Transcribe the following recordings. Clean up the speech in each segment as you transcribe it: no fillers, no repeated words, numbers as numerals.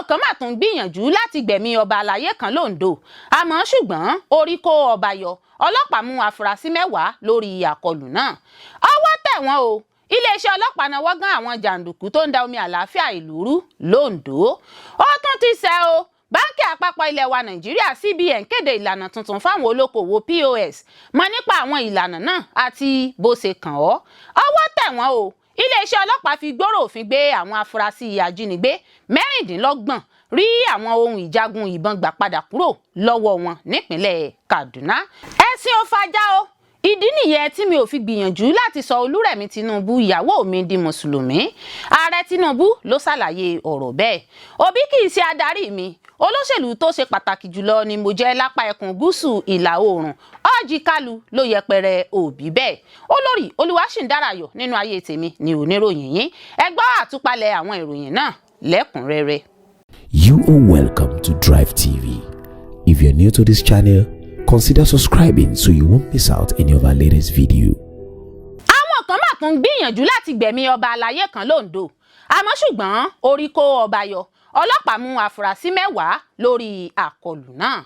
kan mà tún gbìyànjú láti gbẹ̀mí ọba àlàyé kan l'Ondo àmọ́ ṣùgbọ́n orí kó ọba yọ. Ọlọ́pàá mú afurasí 10 lórí àkọlù náà. Ọwọ́ tẹ̀ wọ́n o. Iléeṣẹ́ ọlọ́pàá náwó gan àwọn jàǹdùkú tó ń da omi àlàáfíà ìlú rú l'Ondo. Ó tún ti ṣe o. Báńkì àpapọ̀ ilẹ̀ wa Nàìjíríà CBN kéde ìlànà tuntun fáwọn olókoòwò POS mọ̀ nípa àwọn ìlànà náà àti bó ṣe kàn ọ́. Ọwọ́ tẹ̀ wọ́n o. Iléeṣẹ́ ọlọ́pàá fi gbòòrò òfin gbé àwọn afurasí ajínigbé 26 rí àwọn ohun ìjagun ìbọn gbà padà kúrò lọ́wọ́ wọn nípínlẹ̀ Kaduna. Ẹ̀sìn ò fàjà o. Ìdí nìyẹn tí mi ò fi gbìyànjú láti sọ Olúrẹ̀mí Tinubu ìyàwó mi di mùsùlùmí. Ààrẹ Tinubu ló ṣàlàyé ọ̀rọ̀ bẹ́ẹ̀. Òbí kì í ṣe adarí mi. Olóṣèlú tó ṣe pàtàkì jùlọ ni mo jẹ́ lápá ẹkùn gúúsù ìlà oòrùn. Orji Kalu ló yẹpẹrẹ Òbí bẹ́ẹ̀. Olórí Olúwaṣìndárayọ̀ nínú ayé tèmi ni oníròyìn yín. Ẹ gbọ́ àtúpalẹ̀ àwọn ìròyìn náà lẹ́kùnrẹ́rẹ́. You are welcome to Drive TV. If you're new to this channel, consider subscribing so you won't miss out any of our latest video. Àwọn kan mà tún gbìyànjú láti gbẹ̀mí ọba àlàyé kan l'Ondo àmọ́ ṣùgbọ́n orí kó ọba yọ. Ọlọ́pàá mú afurasí 10 lórí àkọlù náà.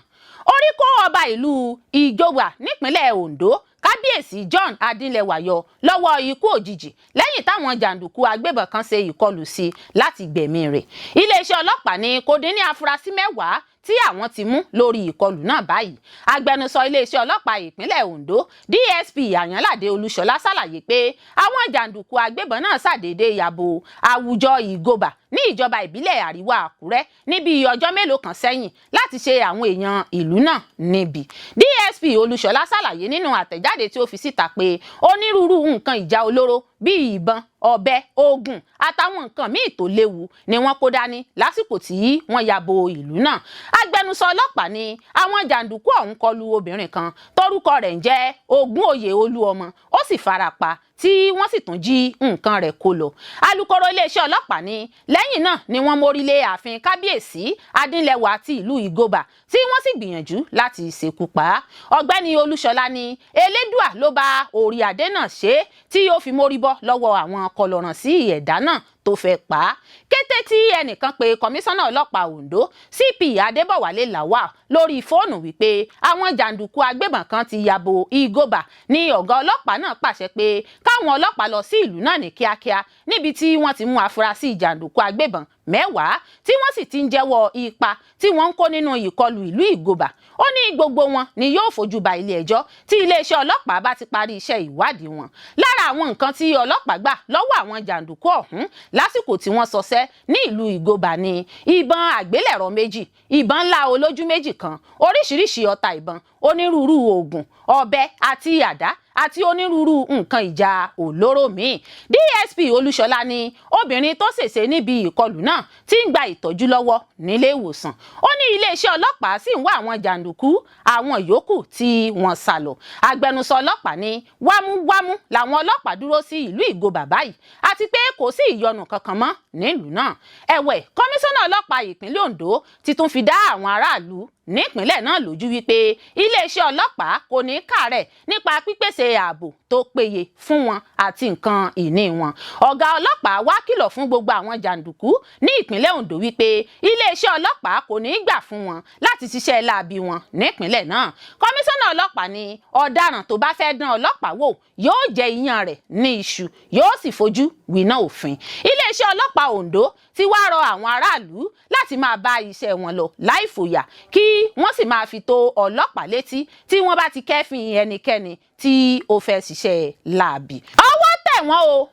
Orí kó ọba ìlú Ìjọwà nípínlẹ̀ Ondo Kábíyèsí John Adínlẹwà yọ lọ́wọ́ ikú òjijì lẹ́yìn táwọn jàǹdùkú agbébọn kan ṣe ìkọlù sí láti gbẹ̀mí rẹ̀. Iléeṣẹ́ ọlọ́pàá ní kò dín ní afurasí 10 tí àwọn ti mú lórí ìkọlù náà báyìí. Agbẹnusọ iléeṣẹ́ ọlọ́pàá ìpínlẹ̀ Ondo DSP Àyànládé Olúṣọlá ṣàlàyé pé àwọn jàǹdùkú agbébọn náà ṣàdédé yàbò àwùjọ Ìgòbà ní ìjọba ìbílẹ̀ Àríwá Àkúrẹ́ níbi ọjọ́ mélòó kan sẹ́yìn láti ṣe àwọn èèyàn ìlú náà níbi. DSP Olúṣọlá ṣàlàyé nínú àtẹ̀jáde tí ó fi síta pé onírúurú nǹkan ìjà olóró bíi ìbọn, ọ̀bẹ, oògùn àtàwọn nǹkan míì tó léwu ni wọ́n kó dání lásìkò tí wọ́n yàbò ìlú náà. Agbẹnusọ ọlọ́pàá ní àwọn jàǹdùkú ọ̀hún kọlu obìnrin kan tórúkọ rẹ̀ ń jẹ́ Ògúnòyè Olúọmọ ó sì farapa tí wọ́n sì tún jí nǹkan rẹ̀ kó lọ. Alukoro iléeṣẹ́ ọlọ́pàá ní lẹ́yìn náà ni wọ́n mórí lé ààfin Kábíyèsí Adínlẹwà ti ìlú Ìgòbà tí wọ́n sì gbìyànjú láti ṣekú pa á. Ọ̀gbẹ́ni Olúṣọlá ní Elédùà ló bá orí adé náà ṣe tí ó fi mórí bọ́ lọ́wọ́ àwọn kọlọ̀ràn sí ẹ̀dá náà tó fẹ́ pa á. Kété tí ẹnìkan pe kọmíṣánná ọlọ́pàá Ondo CP Adébọ̀wálé Lawal lórí fóònù wípé àwọn jàǹdùkú agbébọn kan ti yàbò Ìgòbà ní ọ̀gá ọlọ́pàá náà pàṣẹ pé káwọn ọlọ́pàá lọ sí ìlú náà ní kíákíá níbi tí wọ́n ti mú afurasí jàǹdùkú agbébọn 10 tí wọ́n sì ti ń jẹ́wọ́ ipa tí wọ́n ń kó nínú ìkọlù ìlú Ìgòbà. Ó ní gbogbo wọn ni yóò fojú ba ilé ẹjọ́ tí iléeṣẹ́ ọlọ́pàá bá ti parí iṣẹ́ ìwádìí wọn. Lára àwọn nǹkan tí ọlọ́pàá gbà lọ́wọ́ àwọn jàǹdùkú ọ̀hún lásìkò tí wọ́n ṣọṣẹ́ ní ìlú Ìgòbà ní ìbọn àgbélẹ̀rọ 2, ìbọn ńlá olójú méjì kan, oríṣiríṣi ọta ìbọn, onírúurú oògùn, ọ̀bẹ àti àdá àti onírúurú nǹkan ìjà olóró míì. DSP Olúṣọlá ní obìnrin tó ṣèṣe níbi ìkọlù náà ti ń gba ìtọ́jú lọ́wọ́ nílé ìwòsàn. Ó ní iléeṣẹ́ ọlọ́pàá sì ń wá àwọn jàǹdùkú àwọn yòókù tí wọ́n sá lọ. Agbẹnusọ ọlọ́pàá ní wámúwámú làwọn ọlọ́pàá dúró sí ìlú Ìgòbà báyìí àti pé kò sí ìyọnu kankan mọ́ nílùú náà. Ẹ̀wẹ̀ kọmíṣánná ọlọ́pàá ìpínlẹ̀ Ondo ti tún fi dá àwọn aráàlú nípínlẹ̀ náà lójú wípé iléeṣẹ́ ọlọ́pàá kò ní kàárẹ̀ nípa pípèsè ààbò tó péye fún wọn àti nǹkan ìní wọn. Ọ̀gá ọlọ́pàá wá kìlọ̀ fún gbogbo àwọn jàǹdùkú ní ìpínlẹ̀ Ondo wípé iléeṣẹ́ ọlọ́pàá kò ní gbà fún wọn láti ṣiṣẹ́ láabi wọn nípínlẹ̀ náà. Kọmíṣánná ọlọ́pàá ní ọ̀daràn tó bá fẹ́ dán ọlọ́pàá wò yóò jẹ iyán rẹ̀ ní iṣu yóò sì fojú winá òfin. Iléeṣẹ́ ọlọ́pàá Ondo ti wá rọ àwọn aráàlú láti máa bá iṣẹ́ wọn lọ láì fòyà kí wọ́n sì máa fi tó ọlọ́pàá létí tí wọ́n bá ti kẹ́fìn ẹnikẹ́ni tí ó fẹ́ ṣiṣẹ́ láabi. Ọwọ́ tẹ̀ wọ́n o.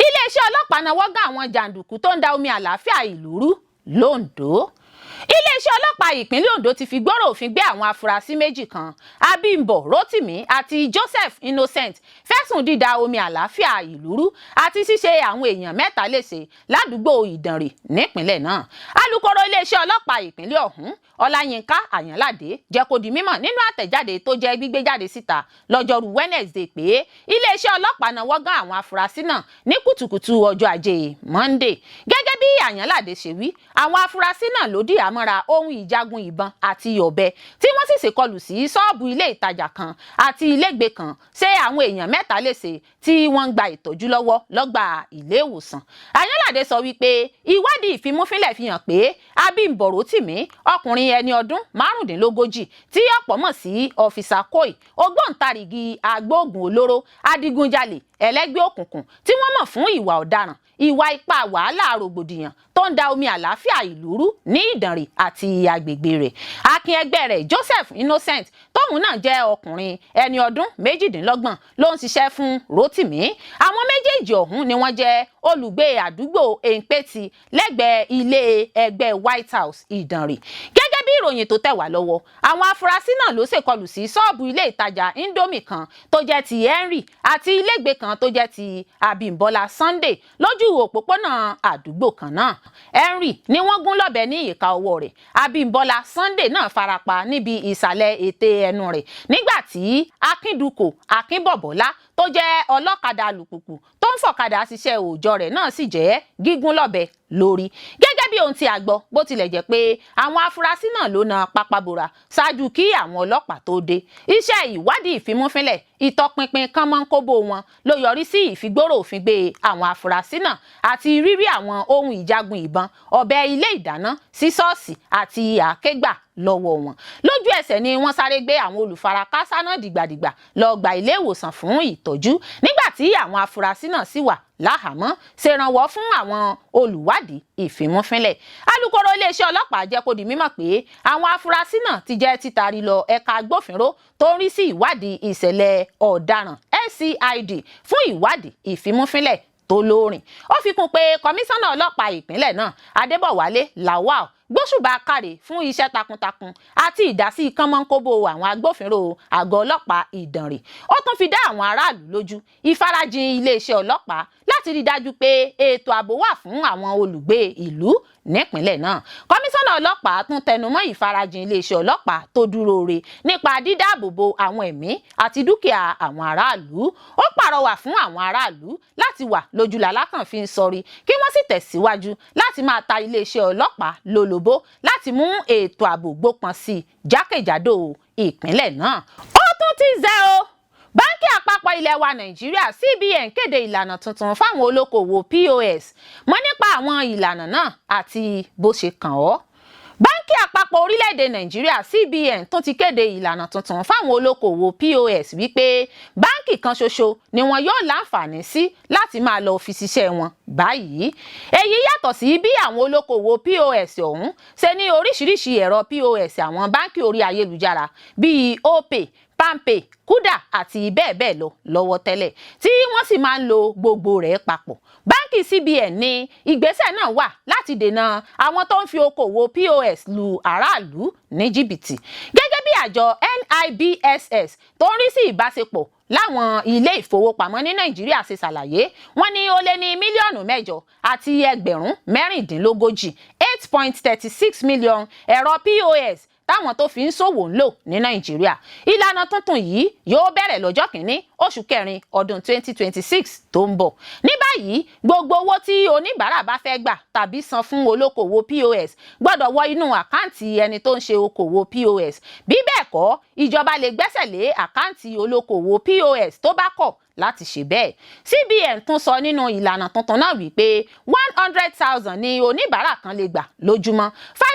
Iléeṣẹ́ ọlọ́pàá náwó gan àwọn jàǹdùkú tó ń da omi àlàáfíà ìlú rú l'Ondo. Iléeṣẹ́ ọlọ́pàá ìpínlẹ̀ Ondo ti fi gbòòrò òfin gbé àwọn afurasí 2 kan Abímbọ̀ Rótìmí àti Joseph Innocent fẹ̀sùn dídà omi àlàáfíà ìlú rú àti ṣíṣe àwọn èèyàn 3 léṣe ládùúgbò Ìdànrè nípínlẹ̀ náà. Alukoro iléeṣẹ́ ọlọ́pàá ìpínlẹ̀ ọ̀hún Ọláyínká Àyànládé jẹ́ kó di mímọ̀ nínú àtẹ̀jáde tó jẹ́ gbígbé jáde síta lọ́jọ́rú Wednesday pé iléeṣẹ́ ọlọ́pàá náwó gan àwọn afurasí náà ní kùtùkùtù ọjọ́ Ajé Monday. Gẹ́gẹ́ bí Àyànládé ṣe wí, àwọn afurasí náà ló dì àmọ́ra ohun ìjagun ìbọn àti ọ̀bẹ tí wọ́n sì ṣèkọlù sí ṣọ́ọ̀bù ilé ìtajà kan àti ilégbè kan ṣe àwọn èèyàn 3 léṣe tí wọ́n ń gba ìtọ́jú lọ́wọ́ lọ́gbà ilé ìwòsàn. Àyànládé sọ wípé ìwádìí ìfimúfínlẹ̀ fi hàn pé Abímbọ̀ Rótìmí ọkùnrin ẹni ọdún márùndínlógójì tí ọ̀pọ̀ mọ̀ sí Ọ́físà Koi ògbóǹtarìgì agbóògùn olóró adigunjalè ẹlẹ́gbẹ́ òkùnkùn tí wọ́n mọ̀ fún ìwà ọ̀daràn ìwà ipá wàhálà rògbòdìyàn tó ń da omi àlàáfíà ìlú rú ní Ìdànrè àti agbègbè rẹ̀. Akin ẹgbẹ́ rẹ̀ Joseph Innocent tóun náà jẹ́ ọkùnrin ẹni ọdún méjìdínlọ́gbọ̀n ló ń ṣiṣẹ́ fún Rótìmí. Àwọn méjèèjì ọ̀hún ni wọ́n jẹ́ olùgbé àdúgbò Èǹpẹ́tì lẹ́gbẹ̀ẹ́ ilé ẹgbẹ́ White House Ìdànrè. Gẹ́gẹ́ bí ìròyìn tó tẹ̀ wá lọ́wọ́, àwọn afurasí náà ló ṣèkọlù sí ṣọ́ọ̀bù ilé ìtajà Indomie kan tó jẹ́ ti Henry àti ilégbè kan tó jẹ́ ti Abímbọ́lá Sunday lójú òpópónà àdúgbò kan náà. Henry ni wọ́n gún lọ́bẹ ní ìka ọwọ́ rẹ̀. Abímbọ́lá Sunday náà farapa níbi ìsàlẹ̀ ètè ẹnu rẹ̀ nígbà tí Akíndùkọ̀ Akínbọ̀bọ́lá tó jẹ́ ọlọ́kadà alùpùpù tó ń fọ̀kadà ṣiṣẹ́ òòjọ́ rẹ̀ náà sì jẹ́ gígún lọ́bẹ lórí. Gẹ́gẹ́ bí ohun tí a gbọ́, bó tilẹ̀ jẹ́ pé àwọn afurasí náà ló na pápábora ṣáájú kí àwọn ọlọ́pàá tó dé. Iṣẹ́ ìwádìí ìfimúfínlẹ̀ ìtọpinpin kánmọ́nkóbó wọn ló yọrí sí ìfigbóró òfin gbé àwọn afurasí náà àti rírí àwọn ohun ìjagun ìbọn, ọ̀bẹ ilé ìdáná, sísọ́ọ̀sì àti àákégbà lọ́wọ́ wọn. Lójú ẹsẹ̀ ni wọ́n sáré gbé àwọn olùfarakásá náà dìgbàdìgbà lọ gba ilé ìwòsàn fún ìtọ́jú nígbà tí àwọn afurasí náà sì wà láhàámọ́ ṣèrànwọ́ fún àwọn olùwádìí ìfimúfínlẹ̀. Alukoro iléeṣẹ́ ọlọ́pàá jẹ́ kó di mímọ̀ pé àwọn afurasí náà ti jẹ́ títàrí lọ ẹ̀ka agbófinró tó ń rí sí ìwádìí ìṣẹ̀lẹ̀ ọ̀daràn SCID fún ìwádìí ìfimúfínlẹ̀ tó lóòrìn. Ó fi kún pé kọmíṣánná ọlọ́pàá ìpínlẹ̀ náà Adébọ̀wálé Lawal gbóṣùbà káre fún iṣẹ́ takuntakun àti ìdásí kánmọ́nkóbó àwọn agbófinró àgọ́ ọlọ́pàá Ìdànrè. Ó tún fi dá àwọn aráàlú lójú ìfarajìn iléeṣẹ́ ọlọ́pàá láti rí dájú pé ètò ààbò wà fún àwọn olùgbé ìlú nípínlẹ̀ náà. Kọmíṣánná ọlọ́pàá tún tẹnumọ́ ìfarajìn iléeṣẹ́ ọlọ́pàá tó dúró re nípa dídáàbòbò àwọn ẹ̀mí àti dúkìá àwọn aráàlú. Ó pàrọwà fún àwọn aráàlú láti wà lójúlàlá kan fi ń sọrí kí wọ́n sì tẹ̀síwájú láti máa ta iléeṣẹ́ ọlọ́pàá lólobó láti mú ètò ààbò gbópọn sí jákèjádò ìpínlẹ̀ náà. Ó tún ti zẹ́ o. Báńkì àpapọ̀ ilẹ̀ wa Nàìjíríà CBN kéde ìlànà tuntun fáwọn olókoòwò POS. Mọ̀ nípa àwọn ìlànà náà àti bó ṣe kàn ọ́. Báńkì àpapọ̀ orílẹ̀-èdè Nàìjíríà CBN tún ti kéde ìlànà tuntun fáwọn olókoòwò POS wípé báńkì kan ṣoṣo ni wọn yóò láǹfààní sí láti máa lọ fi ṣiṣẹ́ wọn báyìí. Èyí yàtọ̀ sí bí àwọn olókoòwò POS ọ̀hún ṣe ní oríṣiríṣi ẹ̀rọ POS àwọn báńkì orí ayélujára bíi Opay, Palmpay, Kuda àti bẹ́ẹ̀ bẹ́ẹ̀ lọ lọ́wọ́ tẹ́lẹ̀ tí wọ́n sì máa ń lo gbogbo rẹ̀ papọ̀. Báńkì CBN ní ìgbésẹ̀ náà wà láti dènà àwọn tó ń fi okòwò POS lu aráàlú ní jìbìtì. Gẹ́gẹ́ bí àjọ NIBSS tó ń rí sí ìbáṣepọ̀ láwọn ilé ìfowópamọ́ ní Nàìjíríà ṣe ṣàlàyé, wọ́n ní ó lé ní mílíọ̀nù 8 àti ẹgbẹ̀rún 136 8.36 million ẹ̀rọ POS táwọn tó fi ń ṣòwò ń lò ní Nàìjíríà. Ìlànà tuntun yìí yóò bẹ̀rẹ̀ lọ́jọ́ kìíní oṣù kẹrin ọdún 2026 tó ń bọ̀. Ní báyìí, gbogbo owó tí oníbàárà bá fẹ́ gbà tàbí san fún olókoòwò POS gbọ́dọ̀ wọ inú àkáǹtì ẹni tó ń ṣe okòwò POS. Bí bẹ́ẹ̀ kọ́, ìjọba lè gbẹ́sẹ̀ lé àkáǹtì olókoòwò POS tó bá kọ̀ láti ṣe bẹ́ẹ̀. CBN tún sọ nínú ìlànà tuntun náà wípé 100,000 ni oníbàárà kan lè gbà lójúmọ́,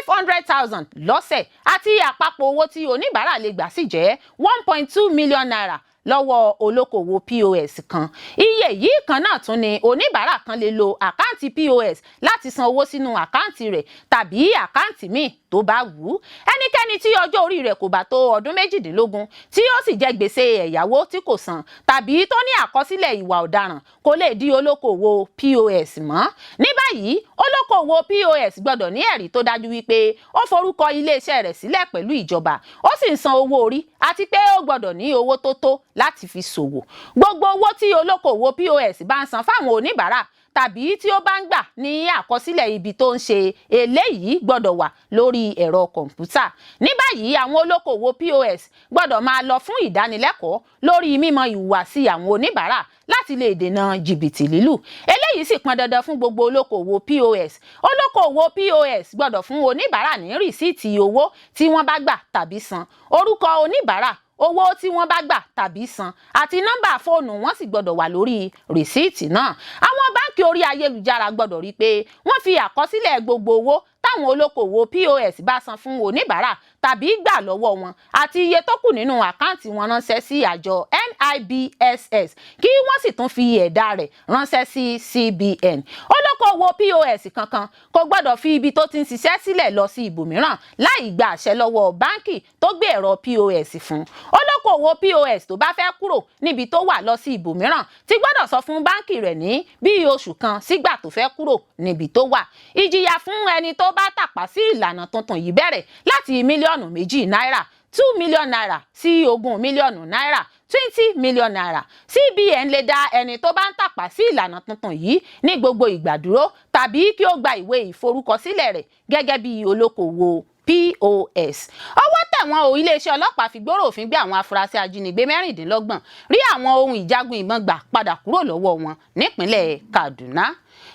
500,000 lọ́sẹ̀ àti àpapọ̀ owó tí oníbàárà lè gbà sì jẹ́ 1.2 million naira lọ́wọ́ olókoòwò POS kan. Iye yìí kan náà tún ni oníbàárà kan lè lo àkáǹtì POS láti san owó sínú àkáǹtì rẹ̀ tàbí àkáǹtì míì tó bá wù ú. Ẹnikẹ́ni tí ọjọ́ orí rẹ̀ kò bá tó ọdún 18 tí ó sì jẹ gbèsè ẹ̀yáwó tí kò san tàbí tó ní àkọsílẹ̀ ìwà ọ̀daràn kò lè di olókoòwò POS mọ́. Ní báyìí, olókoòwò POS gbọ́dọ̀ ní ẹ̀rí tó dájú wípé ó forúkọ iléeṣẹ́ rẹ̀ sílẹ̀ pẹ̀lú ìjọba, ó sì ń san owó orí àti pé ó gbọ́dọ̀ ní owó tó tó láti fi ṣòwò. Gbogbo owó tí olókoòwò POS bá ń san fáwọn oníbàárà tàbí tí ó bá ń gbà ní àkọsílẹ̀ ibi tó ń ṣe eléyìí gbọ́dọ̀ wà lórí ẹ̀rọ kọ̀ǹpútà. Ní báyìí, àwọn olókoòwò POS gbọ́dọ̀ máa lọ fún ìdánilẹ́kọ̀ọ́ lórí mímọ ìhùwàsí àwọn oníbàárà láti lè dènà jìbìtì lílù. Eléyìí sì pọn dandan fún gbogbo olókoòwò POS. Olókoòwò POS gbọ́dọ̀ fún oníbàárà ní rìsíìtì owó tí wọ́n bá gbà tàbí san, orúkọ oníbàárà, owó tí wọ́n bá gbà tàbí san àti nọ́mbà fóònù wọn sì gbọ́dọ̀ wà lórí rìsíìtì náà. Àwọn báńkì orí ayélujára gbọ́dọ̀ rí pé wọ́n fi àkọsílẹ̀ gbogbo owó táwọn olókoòwò POS bá san fún oníbàárà tàbí gbà lọ́wọ́ wọn àti iye tó kù nínú àkáǹtì wọn ránṣẹ́ sí àjọ NIBSS kí wọ́n sì tún fi ẹ̀dà rẹ̀ ránṣẹ́ sí CBN. Olókoòwò POS kankan kò gbọ́dọ̀ fi ibi tó ti ń ṣiṣẹ́ sílẹ̀ lọ sí ibòmíràn láì gba àṣẹ lọ́wọ́ báńkì tó gbé ẹ̀rọ POS fún. Olókoòwò POS tó bá fẹ́ kúrò níbi tó wà lọ sí ibòmíràn ti gbọ́dọ̀ sọ fún báńkì rẹ̀ ní bíi oṣù kan sígbà tó fẹ́ kúrò níbi tó wà. Ìjìyà fún ẹni tó bá tàpá sí ìlànà tuntun yìí bẹ̀rẹ̀ láti mílíọ̀nù méjì náírà 2 million naira sí 20 mílíọ̀nù náírà 20 million naira. CBN lè dá ẹni tó bá ń tàpá sí ìlànà tuntun yìí ní gbogbo ìgbà dúró tàbí kí ó gba ìwé ìforúkọsílẹ̀ rẹ̀ gẹ́gẹ́ bí olókoòwò POS. Ọwọ́ tẹ̀ wọ́n o, iléeṣẹ́ ọlọ́pàá fi gbòòrò òfin gbé àwọn afurasí ajínigbé 26 rí àwọn ohun ìjagun ìbọn gbà padà kúrò lọ́wọ́ wọn nípínlẹ̀ Kaduna.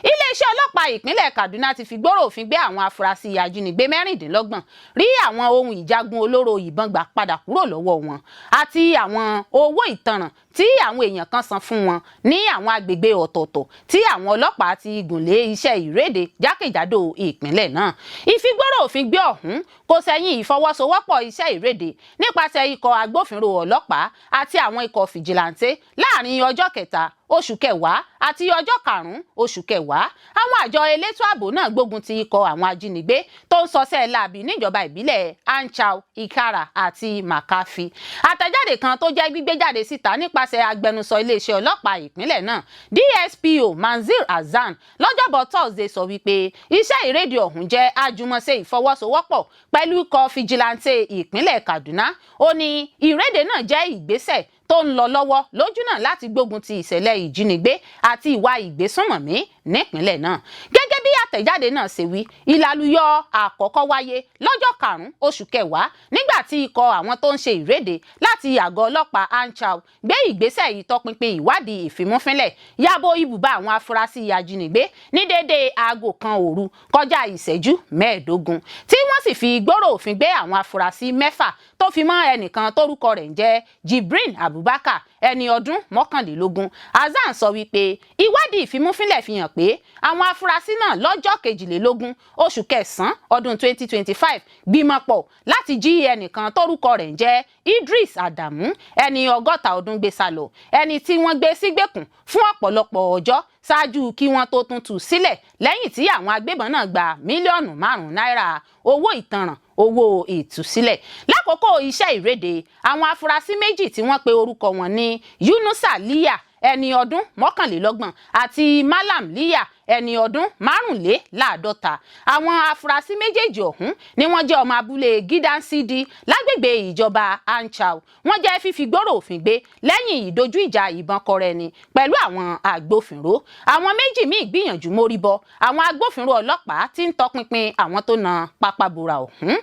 Iléeṣẹ́ ọlọ́pàá ìpínlẹ̀ Kaduna ti fi gbòòrò òfin gbé àwọn afurasí ajínigbé 26 rí àwọn ohun ìjagun olóró ìbọn gbà padà kúrò lọ́wọ́ wọn àti àwọn owó ìtanràn tí àwọn èèyàn kan san fún wọn ní àwọn agbègbè ọ̀tọ̀ọ̀tọ̀ tí àwọn ọlọ́pàá ti gùnlé iṣẹ́ ìréde jákèjádò ìpínlẹ̀ náà. Ìfigbòòrò òfin gbé ọ̀hún kò sẹ́yìn ìfọwọ́sowọ́pọ̀ iṣẹ́ ìréde nípasẹ̀ ikọ̀ agbófinró ọlọ́pàá àti àwọn ikọ̀ fìjìláńtẹ́ láàrin ọjọ́ 3 oṣù kẹwàá àti ọjọ́ 5 oṣù kẹwàá. Àwọn àjọ elétò ààbò náà gbógun ti ikọ̀ àwọn ajínigbé tó ń ṣọṣẹ́ láabi níjọba ìbílẹ̀ Anchau, Ikara àti Makafi. Àtẹ̀jáde kan tó jẹ́ gbígbé jáde síta nípasẹ̀ agbẹnusọ iléeṣẹ́ ọlọ́pàá ìpínlẹ̀ náà DSPO Manzir Hasan lọ́jọ́bọ̀ Thursday sọ wípé iṣẹ́ ìréde ọ̀hún jẹ́ àjùmọ̀ṣe ìfọwọ́sowọ́pọ̀ pẹ̀lú ikọ̀ fìjìláńtẹ́ ìpínlẹ̀ Kaduna. Ó ní ìréde náà jẹ́ ìgbésẹ̀ tó ń lọ lọ́wọ́ lójúnà láti gbógun ti ìṣẹ̀lẹ̀ ìjínigbé àti ìwà ìgbésùnmọ̀mí nípínlẹ̀ náà. Gẹ́gẹ́ bí àtẹ̀jáde náà ṣe wí, ìlàlúyọ àkọ́kọ́ wáyé lọ́jọ́ 5 oṣù kẹwàá nígbà tí ikọ̀ àwọn tó ń ṣe ìréde láti àgọ́ ọlọ́pàá Anchau gbé ìgbésẹ̀ yìí tọpinpin ìwádìí ìfimúfínlẹ̀ yàbò ibùba àwọn afurasí ajínigbé ní déédéé aago 1 òru kọjá ìṣẹ́jú 15 tí wọ́n sì fi gbòòrò òfin gbé àwọn afurasí 6 tó fi mọ́ ẹnìkan tórúkọ rẹ̀ ń jẹ́ Jibrin Abubakar ẹni ọdún 21. Hasan sọ wípé ìwádìí ìfimúfínlẹ̀ fi hàn pé àwọn afurasí náà lọ́jọ́ 22 oṣù kẹsàn-án ọdún 2025 gbìmọ̀ pọ̀ láti jí ẹnìkan tórúkọ rẹ̀ ń jẹ́ Idris Adamu ẹni 60 ọdún gbé sálọ, ẹni tí wọ́n gbé sígbèkùn fún ọ̀pọ̀lọpọ̀ ọjọ́ ṣáájú kí wọ́n tó tún tú sílẹ̀ lẹ́yìn tí àwọn agbébọn náà gba mílíọ̀nù 5 náírà owó ìtanràn owó ìtúsílẹ̀. Lákòókò iṣẹ́ ìréde, àwọn afurasí méjì tí wọ́n pe orúkọ wọn ní Yunusa Liya ẹni ọdún 31 àti Malam Liya ẹni ọdún 45. Àwọn afurasí méjèèjì ọ̀hún ni wọ́n jẹ́ ọmọ abúlé Gidan Sidi lágbègbè ìjọba Anchau. Wọ́n jẹ́ fífi gbòòrò òfin gbé lẹ́yìn ìdojú ìjà ìbọn kọrẹni pẹ̀lú àwọn agbófinró. Àwọn méjì míì gbìyànjú mórí bọ́. Àwọn agbófinró ọlọ́pàá ti ń tọpinpin àwọn tó na pápábora ọ̀hún.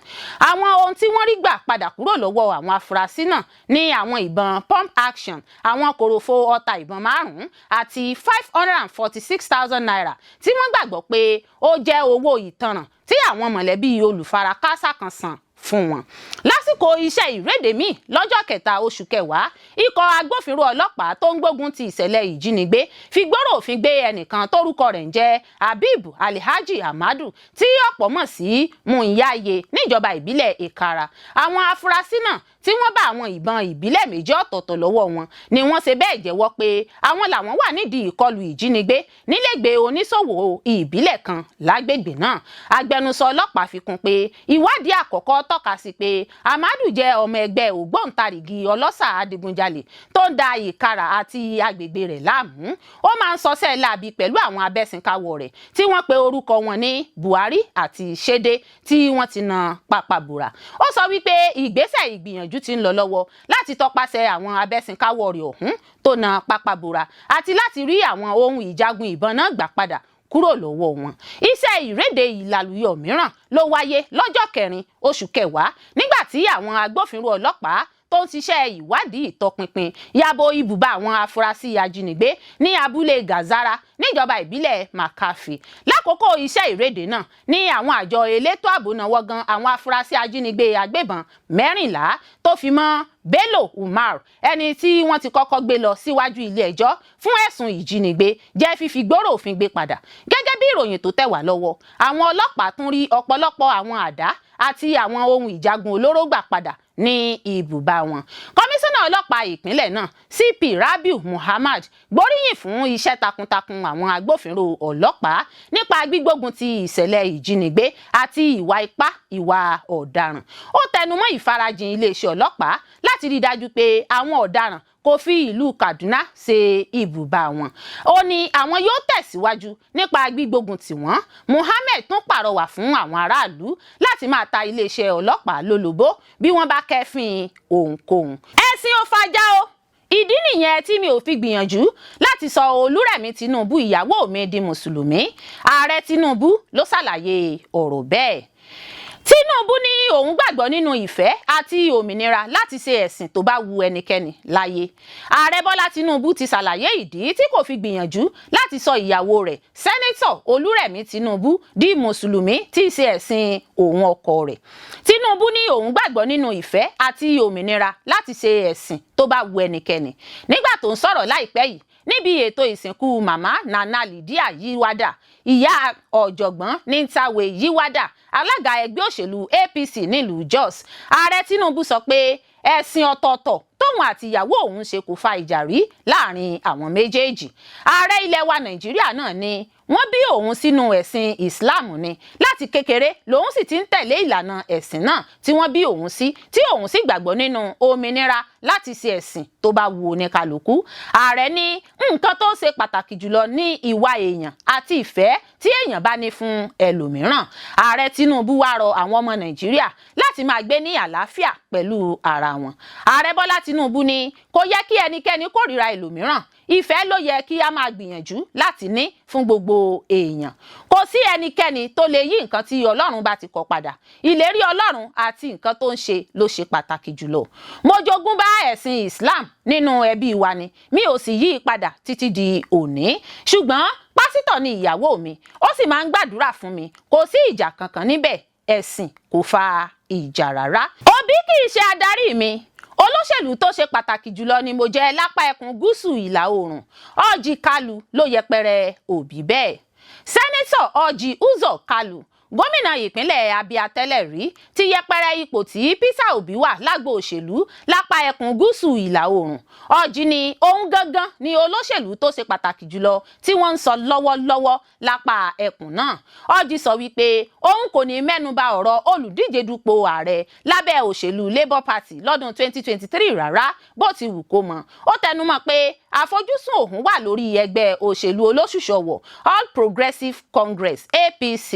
Àwọn ohun tí wọ́n rí gbà padà kúrò lọ́wọ́ àwọn afurasí náà ní àwọn ìbọn pump action, àwọn kòròfo ọta ìbọn 5 àti 546,000 naira tí wọ́n gbàgbọ́ pé ó jẹ́ owó ìtanràn tí àwọn mọ̀lẹ́bí olùfarakásá kan san fún wọn. Lásìkò iṣẹ́ ìréde míì lọ́jọ́ 3 oṣù kẹwàá, ikọ̀ agbófinró ọlọ́pàá tó ń gbógun ti ìṣẹ̀lẹ̀ ìjínigbé fi gbòòrò òfin gbé ẹnìkan tórúkọ rẹ̀ ń jẹ́ Habib Alhaji Amadu tí ọ̀pọ̀ mọ̀ sí Munyaye níjọba ìbílẹ̀ Ikara. Àwọn afurasí náà tí wọ́n bá àwọn ìbọn ìbílẹ̀ méjì ọ̀tọ̀ọ̀tọ̀ lọ́wọ́ wọn ni wọ́n ṣe bẹ́ẹ̀ jẹ́wọ́ pé àwọn làwọn wà nídìí ìkọlù ìjínigbé nílégbèé oníṣòwò ìbílẹ̀ kan lágbègbè náà. Agbẹnusọ ọlọ́pàá fi kún pé ìwádìí àkọ́kọ́ tọ́ka sí pé Amadu jẹ́ ọmọ ẹgbẹ́ ògbóǹtarìgì ọlọ́ṣà adigunjalè tó ń da Ìkara àti agbègbè rẹ̀ láàmú. Ó máa ń ṣọṣẹ́ láabi pẹ̀lú àwọn abẹ́sìnkáwọ́ rẹ̀ tí wọ́n pe orúkọ wọn ní Buhari àti Ṣédé tí wọ́n ti na pápábora. Ó sọ wípé ìgbésẹ̀ ìgbìyànjú ti ń lọ lọ́wọ́ láti tọpasẹ̀ àwọn abẹ́sìnkáwọ́ rẹ̀ ọ̀hún tó na pápábora àti láti rí àwọn ohun ìjagun ìbọn náà gbà padà kúrò lọ́wọ́ wọn. Iṣẹ́ ìréde ìlàlúyọ̀ mìíràn ló wáyé lọ́jọ́ 4 oṣù kẹwàá nígbà tí àwọn agbófinró ọlọ́pàá tó ń ṣiṣẹ́ ìwádìí ìtọpinpin yabo ibùba àwọn afurasí ajínigbé ní abúlé Gazara níjọba ìbílẹ̀ Makafi. Lákòókò iṣẹ́ ìrédè náà ní àwọn àjọ elétò ààbò náwó gan àwọn afurasí ajínigbé agbébọn 14 tó fi mọ́ Bello Umar, ẹni tí wọ́n ti kọ́kọ́ gbé lọ síwájú ilé ẹjọ́ fún ẹ̀sùn ìjínigbé jẹ́ fífi gbòòrò òfin gbé padà. Gẹ́gẹ́ bí ìròyìn tó tẹ̀ wá lọ́wọ́, àwọn ọlọ́pàá tún rí ọ̀pọ̀lọpọ̀ àwọn àdá àti àwọn ohun ìjagun olóró gbà padà ní ibùba wọn. Kọmíṣánná ọlọ́pàá ìpínlẹ̀ náà CP Rabiu Muhammad gbóríyìn fún iṣẹ́ takuntakun àwọn agbófinró ọlọ́pàá nípa gbígbógun ti ìṣẹ̀lẹ̀ ìjínigbé àti ìwà ipá ìwà ọ̀daràn. Ó tẹnumọ́ ìfarajìn iléeṣẹ́ ọlọ́pàá láti rí dájú pé àwọn ọ̀daràn kò fi ìlú Kaduna ṣe ibùba wọn. Ó ní àwọn yóò tẹ̀síwájú nípa gbígbógun tì wọ́n. Muhammed tún pàrọwà fún àwọn aráàlú láti máa ta iléeṣẹ́ ọlọ́pàá lólobó bí wọ́n bá kẹ́fìn ohunkóhun. Ẹ̀sìn ò fàjà o. Ìdí nìyẹn tí mi ò fi gbìyànjú láti sọ Olúrẹ̀mí Tinubu ìyàwó mi di mùsùlùmí. Ààrẹ Tinubu ló ṣàlàyé ọ̀rọ̀ bẹ́ẹ̀. Tinubu ní òun gbàgbọ́ nínú ìfẹ́ àti òmìnira láti ṣe ẹ̀sìn tó bá wu ẹnikẹ́ni láyé. Ààrẹ Bọ́lá Tinubu ti ṣàlàyé ìdí tí kò fi gbìyànjú láti sọ ìyàwó rẹ̀ Sẹ́nẹ́tọ̀ Olúrẹ̀mí Tinubu di mùsùlùmí tí í ṣe ẹ̀sìn òun ọkọ rẹ̀. Tinubu ní òun gbàgbọ́ nínú ìfẹ́ àti òmìnira láti ṣe ẹ̀sìn tó bá wu ẹnikẹ́ni. Nígbà tó ń sọ̀rọ̀ láìpẹ́ yìí níbi ètò ìsìnkú màmá Nana Lydia Yiwada, ìyá ọ̀jọ̀gbọ́n Nintawe Yiwada, alága ẹgbẹ́ òṣèlú APC nílùú Jos, ààrẹ Tinubu sọ pé ẹ̀sìn ọ̀tọ̀ọ̀tọ̀ tóun àti ìyàwó òun ṣe kò fa ìjà rí láàrin àwọn méjèèjì. Ààrẹ ilẹ̀ wa Nàìjíríà náà ni wọ́n bí òun sínú ẹ̀sìn Islam ni. Láti kékeré lòun sì ti ń tẹ̀lé ìlànà ẹ̀sìn náà tí wọ́n bí òun sí, tí òun sì gbàgbọ́ nínú òmìnira láti ṣe ẹ̀sìn tó bá wu oníkálukú. Ààrẹ ní nǹkan tó ṣe pàtàkì jùlọ ní ìwà èèyàn àti ìfẹ́ tí èèyàn bá ní fún ẹlòmíràn. Ààrẹ Tinubu wá rọ àwọn ọmọ Nàìjíríà láti máa gbé ní àlàáfíà pẹ̀lú ara wọn. Ààrẹ Bọ́lá Tinubu ní kò yẹ kí ẹnikẹ́ni kórìíra ẹlòmíràn. Ìfẹ́ ló yẹ kí a máa gbìyànjú láti ní fún gbogbo èèyàn. Kò sí ẹnikẹ́ni tó lè yí nǹkan tí Ọlọ́run bá ti kọ padà. Ìlérí Ọlọ́run àti nǹkan tó ń ṣe ló ṣe pàtàkì jùlọ. Mo jogún bá ẹ̀sìn Islam nínú ẹbí wa ni, mi ò sì yí padà títí di òní. Ṣùgbọ́n pásítọ̀ ni ìyàwó mi, ó sì máa ń gbàdúrà fún mi. Kò sí ìjà kankan níbẹ̀, ẹ̀sìn kò fa ìjà rárá. Òbí kì í ṣe adarí mi. Olóṣèlú tó ṣe pàtàkì jùlọ ni mo jẹ́ lápá ẹkùn gúúsù ìlà oòrùn. Orji Kalu ló yẹpẹrẹ Òbí bẹ́ẹ̀. Sẹ́nẹ́tọ̀ Orji Uzor Kalu, gómìnà ìpínlẹ̀ Abia tẹ́lẹ̀ rí, ti yẹpẹrẹ ipò tí Peter Obi wà lágbo òṣèlú lápá ẹkùn gúúsù ìlà oòrùn. Orji ní òun gangan ni olóṣèlú tó ṣe pàtàkì jùlọ tí wọ́n ń sọ lọ́wọ́lọ́wọ́ lápá ẹkùn náà. Orji sọ wípé òun kò ní mẹ́nuba ọ̀rọ̀ olùdíje dupò ààrẹ lábẹ́ òṣèlú Labour Party lọ́dún 2023 rárá bó ti wù kó mọ. Ó tẹnumọ́ pé àfojúsùn òun wà lórí ẹgbẹ́ òṣèlú olóṣùṣọwọ̀ All Progressives Congress APC.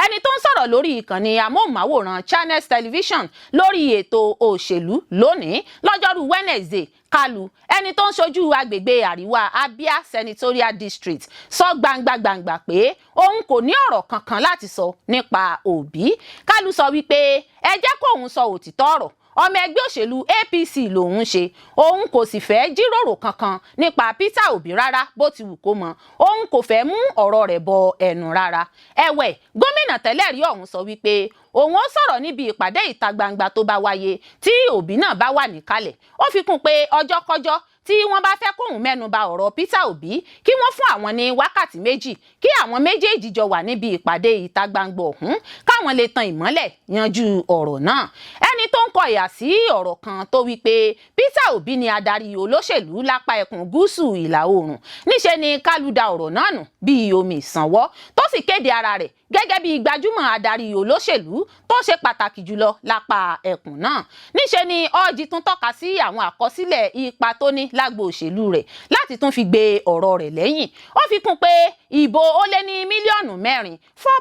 Ẹni tó ń sọ̀rọ̀ lórí ìkànnì amóhùnmáwòrán Channels Television lórí ètò òṣèlú lónìí lọ́jọ́rú Wednesday, Kalu, ẹni tó ń ṣojú agbègbè àríwá Abia Senatorial District, sọ gbangba pé òun kò ní ọ̀rọ̀ kankan láti sọ nípa Òbí. Kalu sọ wípé ẹ jẹ́ kóun sọ òtítọ́ ọ̀rọ̀. Ọmọ ẹgbẹ́ òṣèlú APC lòun ṣe, òun kò sì fẹ́ jíròrò kankan nípa Peter Obi rárá bó ti wù kó mọ. Òun kò fẹ́ mú ọ̀rọ̀ rẹ̀ bọ ẹnu rárá. Ẹ̀wẹ̀, gómìnà tẹ́lẹ̀ rí ọ̀hún sọ wípé òun ó sọ̀rọ̀ níbi ìpàdé ìta gbangba tó bá wáyé tí Òbí náà bá wà níkàlẹ̀. Ó fi kún pé ọjọ́kọ́jọ́ tí wọ́n bá fẹ́ kóhun mẹ́nuba ọ̀rọ̀ Peter Obi kí wọ́n fún àwọn ní wákàtí méjì kí àwọn méjèèjì jọ wà níbi ìpàdé ìta gbangba ọ̀hún káwọn lè tan ìmọ́lẹ̀ yanjú ọ̀rọ̀ náà. Ẹni tó ń kọ ìhà sí ọ̀rọ̀ kan tó wí pé Peter Obi ni adarí olóṣèlú lápá ẹkùn gúúsù ìlà oòrùn, níṣe ni Kalu da ọ̀rọ̀ náà nù bíi omi ìsanwó tó sì kéde ara rẹ̀ gẹ́gẹ́ bí gbajúmọ̀ adarí olóṣèlú tó ṣe pàtàkì jùlọ lápá ẹkùn náà. Níṣe ni Orji tún tọ́ka sí àwọn àkọsílẹ̀ ipa tó ní lágbo òṣèlú rẹ̀ láti tún fi gbé ọ̀rọ̀ rẹ̀ lẹ́yìn. Ó fi kún pé ìbò ó lé ní mílíọ̀nù 4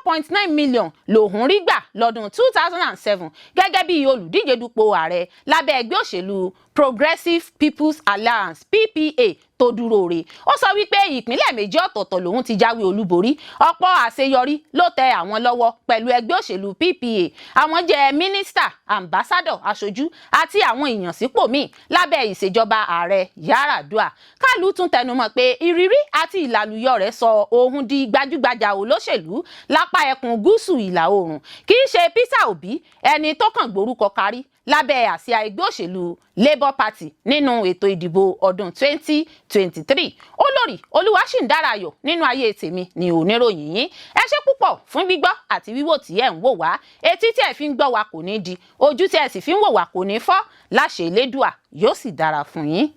4.9 million lòun rí gbà lọ́dún 2007 gẹ́gẹ́ bí olùdíje dupò ààrẹ lábẹ́ ẹgbẹ́ òṣèlú Progressive People's Alliance PPA tó dúró re. Ó sọ wípé ìpínlẹ̀ méjì ọ̀tọ̀ọ̀tọ̀ lòun ti jáwé olúborí. Ọ̀pọ̀ àṣeyọrí ló tẹ àwọn lọ́wọ́ pẹ̀lú ẹgbẹ́ òṣèlú PPA. Àwọn jẹ́ mínísítà, àmbásádọ̀, aṣojú àti àwọn ìyànsípò míì lábẹ́ ìṣèjọba ààrẹ Yar'Adua. Kálù tún tẹnumọ́ pé ìrírí àti ìlàlúyọ rẹ̀ sọ òun di gbajúgbajà olóṣèlú lápá ẹkùn gúúsù ìlà oòrùn. Kì í ṣe Peter Obi ẹni tó kàn gbórúkọ kárí lábẹ́ àsíá ẹgbẹ́ òṣèlú Labour Party nínú ètò ìdìbò ọdún 2023. Olórí Olúwaṣìndárayọ̀ nínú ayé tèmi ni oníròyìn yín. Ẹ ṣé púpọ̀ fún gbígbọ́ àti wíwò tí ẹ̀ ń wò wá. Etí tí ẹ fi ń gbọ́ wa kò ní di, ojú tí ẹ sì fi ń wò wá kò ní fọ́. Láṣẹ Elédùà yóò sì dára fún yín.